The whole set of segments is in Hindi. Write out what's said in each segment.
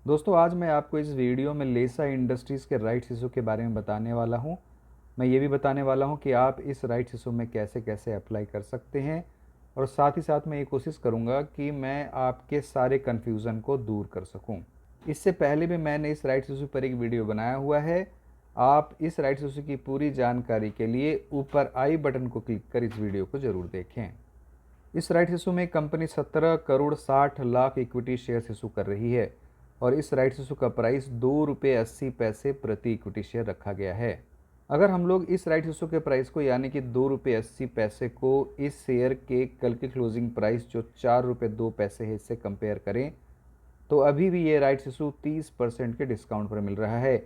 दोस्तों, आज मैं आपको इस वीडियो में लेसा इंडस्ट्रीज़ के राइट्स इशू के बारे में बताने वाला हूं। मैं ये भी बताने वाला हूं कि आप इस राइट्स इशू में कैसे कैसे अप्लाई कर सकते हैं, और साथ ही साथ मैं ये कोशिश करूंगा कि मैं आपके सारे कन्फ्यूज़न को दूर कर सकूं। इससे पहले भी मैंने इस राइट्स इशू पर एक वीडियो बनाया हुआ है। आप इस राइट्स इशू की पूरी जानकारी के लिए ऊपर आई बटन को क्लिक कर इस वीडियो को ज़रूर देखें। इस राइट्स इशू में company 17 crore 60 lakh equity shares issue कर रही है, और इस राइट्स इशू का प्राइस ₹2.80 प्रति इक्विटी शेयर रखा गया है। अगर हम लोग इस राइट्स इशू के प्राइस को यानी कि ₹2.80 को इस शेयर के कल के क्लोजिंग प्राइस जो ₹4.02 है इससे कंपेयर करें, तो अभी भी ये राइट्स इशू 30% के डिस्काउंट पर मिल रहा है।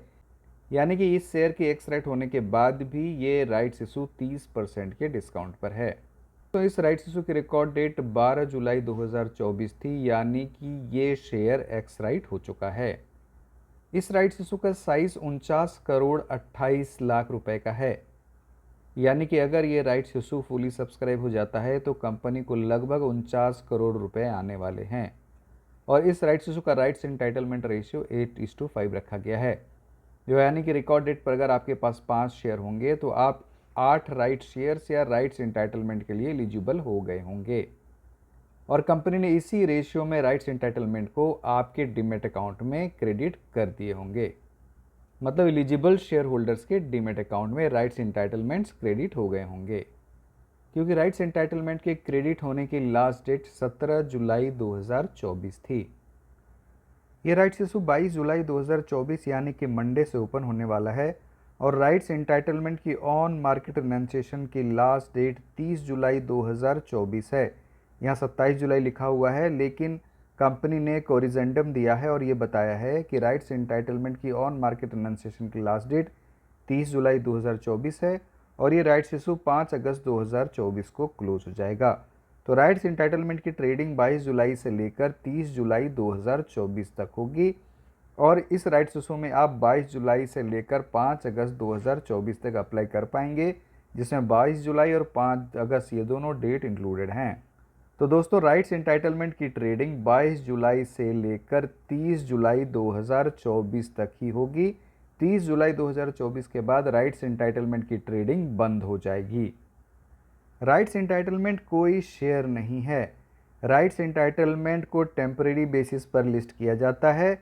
यानी कि इस शेयर के एक्स राइट होने के बाद भी ये राइट्स इशू 30% के डिस्काउंट पर है। तो इस राइट्स इशू की रिकॉर्ड डेट 12 जुलाई 2024 थी, यानी कि ये शेयर एक्स राइट हो चुका है। इस राइट्स इशू का साइज 49 करोड़ 28 लाख रुपए का है। यानी कि अगर ये राइट्स इशू फुली सब्सक्राइब हो जाता है तो कंपनी को लगभग 49 करोड़ रुपए आने वाले हैं। और इस राइट्स इशू का राइट्स एंटाइटलमेंट रेशियो 8:5 रखा गया है, जो यानी कि रिकॉर्ड डेट पर अगर आपके पास 5 शेयर होंगे तो आप 8 राइट शेयर्स या राइट्स एंटाइटलमेंट के लिए एलिजिबल हो गए होंगे। और कंपनी ने इसी रेशियो में राइट्स एंटाइटलमेंट को आपके डीमैट अकाउंट में क्रेडिट कर दिए होंगे। मतलब एलिजिबल शेयर होल्डर्स के डीमैट अकाउंट में राइट्स एंटाइटलमेंट्स क्रेडिट हो गए होंगे, क्योंकि राइट्स एंटाइटलमेंट के क्रेडिट होने की लास्ट डेट 17 जुलाई 2024 थी। ये राइट्स इशू 22 जुलाई 2024 यानी कि मंडे से ओपन होने वाला है, और राइट्स एंटाइटलमेंट की ऑन मार्केट रेनंसिएशन की लास्ट डेट 30 जुलाई 2024 है। यहाँ 27 जुलाई लिखा हुआ है, लेकिन कंपनी ने कोरिजेंडम दिया है और ये बताया है कि राइट्स एंटाइटलमेंट की ऑन मार्केट रेनंसिएशन की लास्ट डेट 30 जुलाई 2024 है, और ये राइट्स इशू 5 अगस्त 2024 को क्लोज हो जाएगा। तो राइट्स एंटाइटलमेंट की ट्रेडिंग 22 जुलाई से लेकर 30 जुलाई 2024 तक होगी, और इस राइट्स इशू में आप 22 जुलाई से लेकर 5 अगस्त 2024 तक अप्लाई कर पाएंगे, जिसमें 22 जुलाई और 5 अगस्त ये दोनों डेट इंक्लूडेड हैं। तो दोस्तों, राइट्स एंटाइटलमेंट की ट्रेडिंग 22 जुलाई से लेकर 30 जुलाई 2024 तक ही होगी। 30 जुलाई 2024 के बाद राइट्स एंटाइटलमेंट की ट्रेडिंग बंद हो जाएगी। राइट्स एंटाइटलमेंट कोई शेयर नहीं है। राइट्स एंटाइटलमेंट को टेम्परेरी बेसिस पर लिस्ट किया जाता है,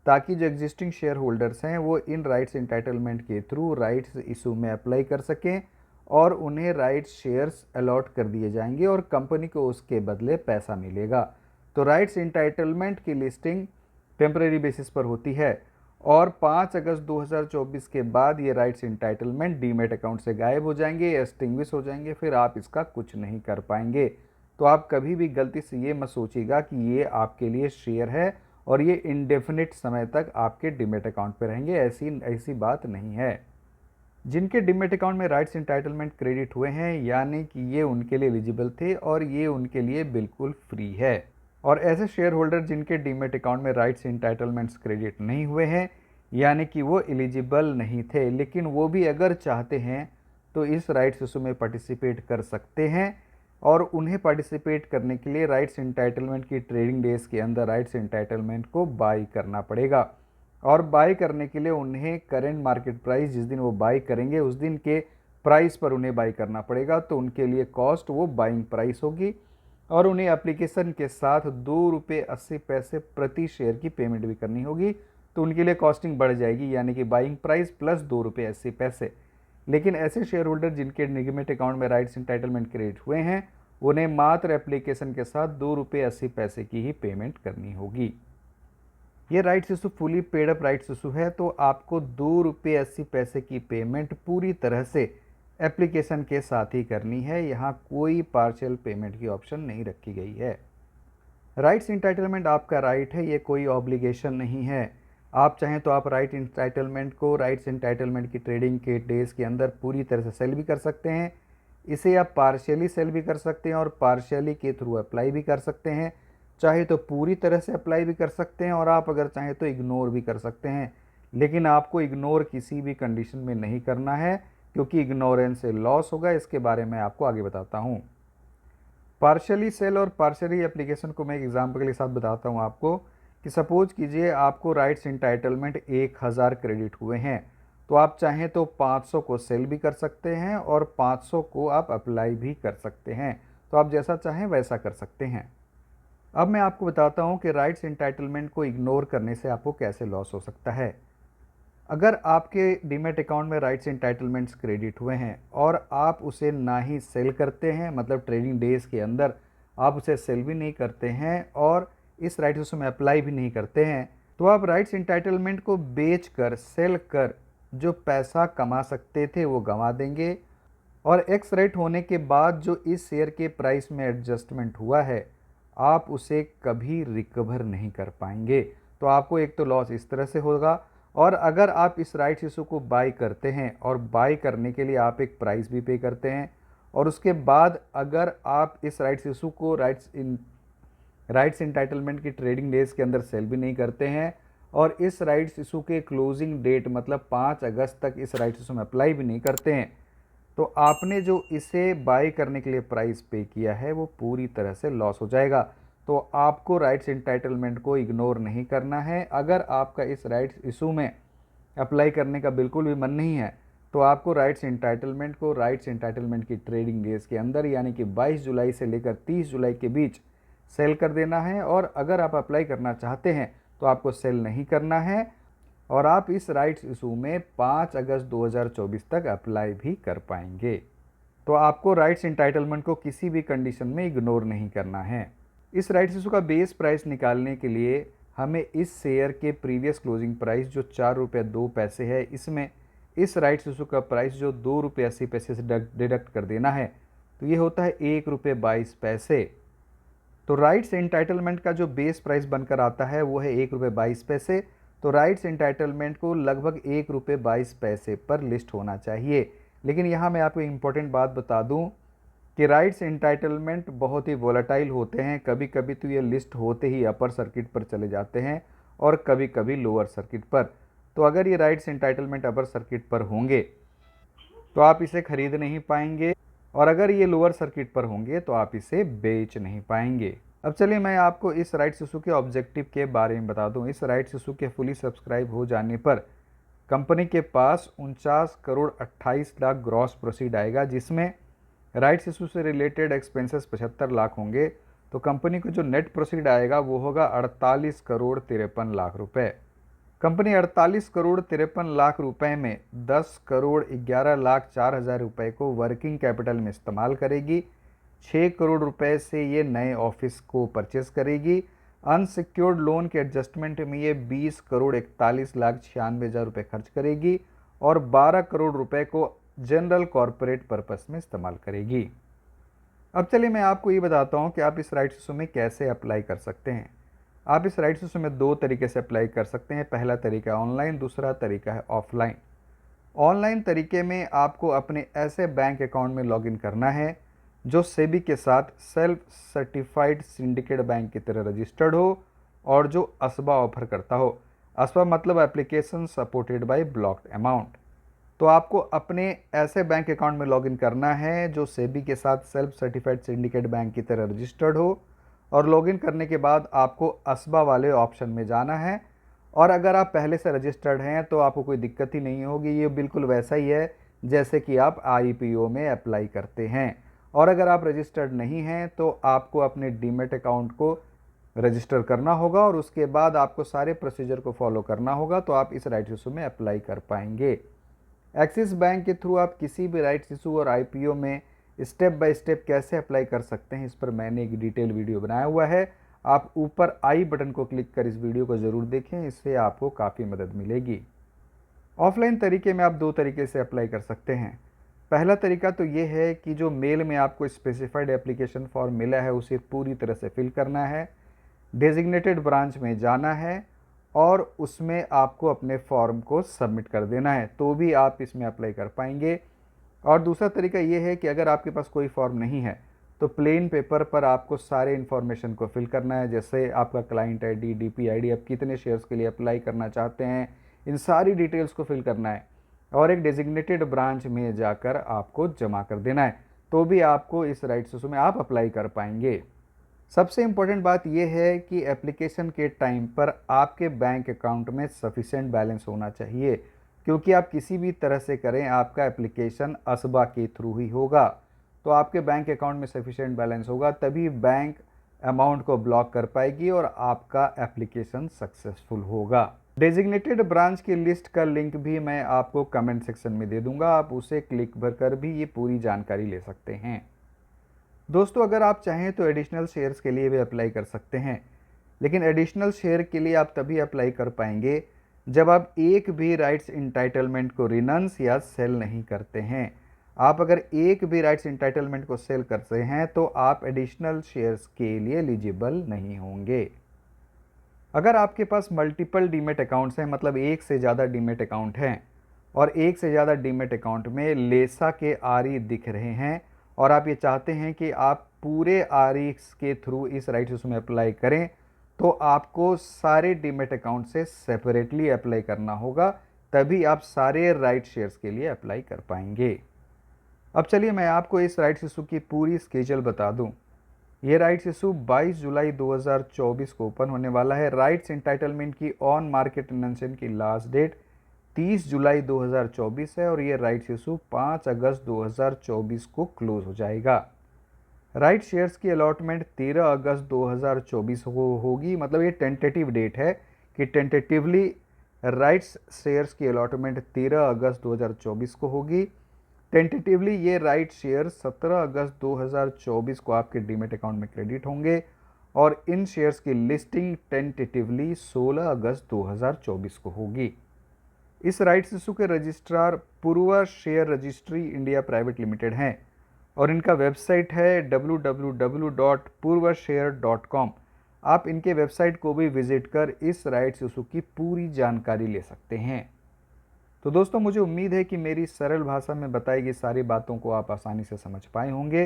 ताकि जो एग्जिस्टिंग शेयर होल्डर्स हैं वो इन राइट्स एंटाइटलमेंट के थ्रू राइट्स इशू में अप्लाई कर सकें, और उन्हें राइट्स शेयर्स अलॉट कर दिए जाएंगे और कंपनी को उसके बदले पैसा मिलेगा। तो राइट्स एंटाइटलमेंट की लिस्टिंग टेम्परेरी बेसिस पर होती है, और 5 अगस्त 2024 के बाद ये राइट्स एंटाइटलमेंट डीमैट अकाउंट से गायब हो जाएंगे, एक्सटिंग्विश हो जाएंगे, फिर आप इसका कुछ नहीं कर पाएंगे। तो आप कभी भी गलती से ये मत सोचिएगा कि ये आपके लिए शेयर है और ये इंडेफिनिट समय तक आपके डीमैट अकाउंट पे रहेंगे। ऐसी ऐसी बात नहीं है। जिनके डीमैट अकाउंट में राइट्स एंटाइटलमेंट क्रेडिट हुए हैं, यानी कि ये उनके लिए एलिजिबल थे और ये उनके लिए बिल्कुल फ्री है। और ऐसे शेयर होल्डर जिनके डीमैट अकाउंट में राइट्स एंटाइटलमेंट्स क्रेडिट नहीं हुए हैं, यानी कि वो एलिजिबल नहीं थे, लेकिन वो भी अगर चाहते हैं तो इस राइट्स इशू में पार्टिसिपेट कर सकते हैं। और उन्हें पार्टिसिपेट करने के लिए राइट्स एंटाइटलमेंट की ट्रेडिंग डेज के अंदर राइट्स एंटाइटलमेंट को बाई करना पड़ेगा, और बाई करने के लिए उन्हें करेंट मार्केट प्राइस जिस दिन वो बाई करेंगे उस दिन के प्राइस पर उन्हें बाई करना पड़ेगा। तो उनके लिए कॉस्ट वो बाइंग प्राइस होगी, और उन्हें एप्लीकेशन के साथ ₹2.80 प्रति शेयर की पेमेंट भी करनी होगी। तो उनके लिए कॉस्टिंग बढ़ जाएगी, यानी कि बाइंग प्राइस प्लस ₹2.80। लेकिन ऐसे शेयर होल्डर जिनके डीमैट अकाउंट में राइट्स एंटाइटलमेंट क्रिएट हुए हैं, उन्हें मात्र एप्लीकेशन के साथ ₹2.80 की ही पेमेंट करनी होगी। ये rights issue fully paid up rights issue है, तो आपको ₹2.80 की पेमेंट पूरी तरह से एप्लीकेशन के साथ ही करनी है। यहाँ कोई पार्शियल पेमेंट की ऑप्शन नहीं रखी गई है। राइट्स इंटाइटलमेंट आपका राइट है, ये कोई ऑब्लिगेशन नहीं है। आप चाहें तो आप राइट इंटाइटलमेंट को राइट्स इंटाइटलमेंट की ट्रेडिंग के डेज के अंदर पूरी तरह से सेल भी कर सकते हैं। इसे आप पार्शियली सेल भी कर सकते हैं और पार्शियली के थ्रू अप्लाई भी कर सकते हैं। चाहे तो पूरी तरह से अप्लाई भी कर सकते हैं, और आप अगर चाहें तो इग्नोर भी कर सकते हैं। लेकिन आपको इग्नोर किसी भी कंडीशन में नहीं करना है, क्योंकि इग्नोरेंस से लॉस होगा। इसके बारे में आपको आगे बताता हूँ। पार्शियली सेल और पार्शियली एप्लीकेशन को मैं एक एग्जाम्पल के साथ बताता हूँ आपको कि सपोज कीजिए आपको राइट्स इंटाइटलमेंट 1000 क्रेडिट हुए हैं, तो आप चाहें तो 500 को सेल भी कर सकते हैं और 500 को आप अप्लाई भी कर सकते हैं। तो आप जैसा चाहें वैसा कर सकते हैं। अब मैं आपको बताता हूं कि राइट्स इंटाइटलमेंट को इग्नोर करने से आपको कैसे लॉस हो सकता है। अगर आपके डीमैट अकाउंट में राइट्स इंटाइटलमेंट्स क्रेडिट हुए हैं और आप उसे ना ही सेल करते हैं, मतलब ट्रेडिंग डेज के अंदर आप उसे सेल भी नहीं करते हैं और इस राइट्स इशू में अप्लाई भी नहीं करते हैं, तो आप राइट्स इंटाइटलमेंट को बेच कर, सेल कर जो पैसा कमा सकते थे वो गंवा देंगे। और एक्स राइट होने के बाद जो इस शेयर के प्राइस में एडजस्टमेंट हुआ है, आप उसे कभी रिकवर नहीं कर पाएंगे। तो आपको एक तो लॉस इस तरह से होगा, और अगर आप इस राइट्स इशू को बाई करते हैं और बाई करने के लिए आप एक प्राइस भी पे करते हैं, और उसके बाद अगर आप इस राइट्स इशू को राइट्स इंटाइटलमेंट की ट्रेडिंग डेज के अंदर सेल भी नहीं करते हैं और इस राइट्स इशू के क्लोजिंग डेट मतलब 5 अगस्त तक इस राइट्स इशू में अप्लाई भी नहीं करते हैं, तो आपने जो इसे बाय करने के लिए प्राइस पे किया है वो पूरी तरह से लॉस हो जाएगा। तो आपको राइट्स इंटाइटलमेंट को इग्नोर नहीं करना है। अगर आपका इस राइट्स इशू में अप्लाई करने का बिल्कुल भी मन नहीं है, तो आपको राइट्स इंटाइटलमेंट को राइट्स इंटाइटलमेंट की ट्रेडिंग डेज के अंदर यानी कि 22 जुलाई से लेकर 30 जुलाई के बीच सेल कर देना है। और अगर आप अप्लाई करना चाहते हैं तो आपको सेल नहीं करना है और आप इस राइट्स इशू में 5 अगस्त 2024 तक अप्लाई भी कर पाएंगे। तो आपको राइट्स इंटाइटलमेंट को किसी भी कंडीशन में इग्नोर नहीं करना है। इस राइट्स इशू का बेस प्राइस निकालने के लिए हमें इस शेयर के प्रीवियस क्लोजिंग प्राइस जो 4 रुपये 2 पैसे है, इसमें इस राइट्स इशू का प्राइस जो 2 रुपये 80 पैसे से डिडक्ट कर देना है, तो ये होता है 1 रुपये 22 पैसे। तो राइट्स एंटाइटलमेंट का जो बेस प्राइस बनकर आता है वो है 1 रुपये 22 पैसे। तो राइट्स एंटाइटलमेंट को लगभग 1 रुपये 22 पैसे पर लिस्ट होना चाहिए। लेकिन यहाँ मैं आपको इम्पोर्टेंट बात बता दूँ कि राइट्स एंटाइटलमेंट बहुत ही वोलेटाइल होते हैं। कभी कभी तो ये लिस्ट होते ही अपर सर्किट पर चले जाते हैं और कभी कभी लोअर सर्किट पर। तो अगर ये राइट्स एंटाइटलमेंट अपर सर्किट पर होंगे तो आप इसे खरीद नहीं पाएंगे, और अगर ये लोअर सर्किट पर होंगे तो आप इसे बेच नहीं पाएंगे। अब चलिए मैं आपको इस राइट्स इशू के ऑब्जेक्टिव के बारे में बता दूं। इस राइट्स इशू के फुली सब्सक्राइब हो जाने पर कंपनी के पास 49 करोड़ 28 लाख ग्रॉस प्रोसीड आएगा, जिसमें राइट्स इशू से रिलेटेड एक्सपेंसेस 75 लाख होंगे। तो कंपनी को जो नेट प्रोसीड आएगा वो होगा 48 करोड़ 53 लाख रुपए। कंपनी 48 करोड़ 53 लाख रुपए में 10 करोड़ 11 लाख 4 हज़ार रुपये को वर्किंग कैपिटल में इस्तेमाल करेगी। 6 करोड़ रुपए से ये नए ऑफिस को परचेस करेगी। अनसिक्योर्ड लोन के एडजस्टमेंट में ये 20 करोड़ 41 लाख 96 हज़ार रुपये खर्च करेगी और 12 करोड़ रुपए को जनरल कॉरपोरेट पर्पस में इस्तेमाल करेगी। अब चलिए मैं आपको ये बताता हूँ कि आप इस राइट्स इशू में कैसे अप्लाई कर सकते हैं। आप इस राइट्स इशू में 2 तरीके से अप्लाई कर सकते हैं। पहला तरीका ऑनलाइन, दूसरा तरीका है ऑफलाइन। ऑनलाइन तरीके में आपको अपने ऐसे बैंक अकाउंट में लॉगिन करना है जो सेबी के साथ सेल्फ सर्टिफाइड सिंडिकेट बैंक की तरह रजिस्टर्ड हो और जो असबा ऑफर करता हो। असबा मतलब application supported by blocked amount. तो आपको अपने ऐसे बैंक अकाउंट में लॉगिन करना है जो सेबी के साथ सेल्फ सर्टिफाइड सिंडिकेट बैंक की तरह रजिस्टर्ड हो, और लॉगिन करने के बाद आपको असबा वाले ऑप्शन में जाना है। और अगर आप पहले से रजिस्टर्ड हैं तो आपको कोई दिक्कत ही नहीं होगी। ये बिल्कुल वैसा ही है जैसे कि आप आईपीओ में अप्लाई करते हैं। और अगर आप रजिस्टर्ड नहीं हैं तो आपको अपने डीमैट अकाउंट को रजिस्टर करना होगा और उसके बाद आपको सारे प्रोसीजर को फॉलो करना होगा, तो आप इस राइट्स इशू में अप्लाई कर पाएंगे। एक्सिस बैंक के थ्रू आप किसी भी राइट्स इशू और आईपीओ में स्टेप बाय स्टेप कैसे अप्लाई कर सकते हैं, इस पर मैंने एक डिटेल वीडियो बनाया हुआ है। आप ऊपर आई बटन को क्लिक कर इस वीडियो को ज़रूर देखें, इससे आपको काफ़ी मदद मिलेगी। ऑफलाइन तरीके में आप 2 तरीके से अप्लाई कर सकते हैं। पहला तरीका तो ये है कि जो मेल में आपको स्पेसिफाइड एप्लीकेशन फॉर्म मिला है उसे पूरी तरह से फिल करना है, डेजिग्नेटेड ब्रांच में जाना है और उसमें आपको अपने फॉर्म को सबमिट कर देना है, तो भी आप इसमें अप्लाई कर पाएंगे। और दूसरा तरीका ये है कि अगर आपके पास कोई फॉर्म नहीं है तो प्लेन पेपर पर आपको सारे इन्फॉर्मेशन को फिल करना है, जैसे आपका क्लाइंट आईडी, डीपी आईडी, आप कितने शेयर्स के लिए अप्लाई करना चाहते हैं, इन सारी डिटेल्स को फिल करना है और एक डेजिग्नेटेड ब्रांच में जाकर आपको जमा कर देना है, तो भी आपको इस राइट्स इशू में आप अप्लाई कर पाएंगे। सबसे इम्पोर्टेंट बात यह है कि एप्लीकेशन के टाइम पर आपके बैंक अकाउंट में सफिशेंट बैलेंस होना चाहिए, क्योंकि आप किसी भी तरह से करें आपका एप्लीकेशन असबा के थ्रू ही होगा। तो आपके बैंक अकाउंट में सफिशेंट बैलेंस होगा तभी बैंक अमाउंट को ब्लॉक कर पाएगी और आपका एप्लीकेशन सक्सेसफुल होगा। डेजिग्नेटेड ब्रांच की लिस्ट का लिंक भी मैं आपको कमेंट सेक्शन में दे दूंगा, आप उसे क्लिक कर भी ये पूरी जानकारी ले सकते हैं। दोस्तों, अगर आप चाहें तो एडिशनल शेयर्स के लिए भी अप्लाई कर सकते हैं, लेकिन एडिशनल शेयर के लिए आप तभी अप्लाई कर पाएंगे जब आप एक भी राइट्स इंटाइटलमेंट को रिनंस या सेल नहीं करते हैं। आप अगर एक भी राइट्स इंटाइटलमेंट को सेल करते हैं तो आप एडिशनल शेयर्स के लिए एलिजिबल नहीं होंगे। अगर आपके पास मल्टीपल डीमेट अकाउंट्स हैं, मतलब एक से ज़्यादा डीमेट अकाउंट हैं और एक से ज़्यादा डीमेट अकाउंट में लेसा के आरई दिख रहे हैं और आप ये चाहते हैं कि आप पूरे आरई के थ्रू इस राइट इशू में अप्लाई करें, तो आपको सारे डीमेट अकाउंट से सेपरेटली अप्लाई करना होगा, तभी आप सारे राइट शेयर्स के लिए अप्लाई कर पाएंगे। अब चलिए मैं आपको इस राइट्स इशू की पूरी स्केड्यूल बता दूं। ये राइट्स इशू 22 जुलाई 2024 को ओपन होने वाला है। राइट्स इंटाइटलमेंट की ऑन मार्केट एनंसेशन की लास्ट डेट 30 जुलाई 2024 है और ये राइट्स इशू 5 अगस्त 2024 को क्लोज हो जाएगा। राइट शेयर्स की अलॉटमेंट 13 अगस्त 2024 को होगी, मतलब ये टेंटेटिव डेट है कि टेंटेटिवली राइट्स शेयर्स की अलॉटमेंट 13 अगस्त 2024 को होगी। टेंटेटिवली ये राइट शेयर 17 अगस्त 2024 को आपके डीमेट अकाउंट में क्रेडिट होंगे और इन शेयर्स की लिस्टिंग टेंटेटिवली 16 अगस्त 2024 को होगी। इस राइट्स इशू के registrar Purva share registry India private limited हैं और इनका वेबसाइट है www.purvashare.com। आप इनके वेबसाइट को भी विजिट कर इस राइट्स इशू की पूरी जानकारी ले सकते हैं। तो दोस्तों, मुझे उम्मीद है कि मेरी सरल भाषा में बताई गई सारी बातों को आप आसानी से समझ पाए होंगे।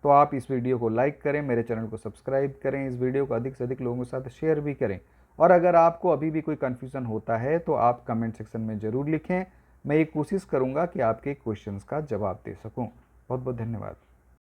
तो आप इस वीडियो को लाइक करें, मेरे चैनल को सब्सक्राइब करें, इस वीडियो को अधिक से अधिक लोगों के साथ शेयर भी करें और अगर आपको अभी भी कोई कन्फ्यूज़न होता है तो आप कमेंट सेक्शन में ज़रूर लिखें। मैं ये कोशिश करूँगा कि आपके क्वेश्चंस का जवाब दे सकूँ। बहुत बहुत धन्यवाद।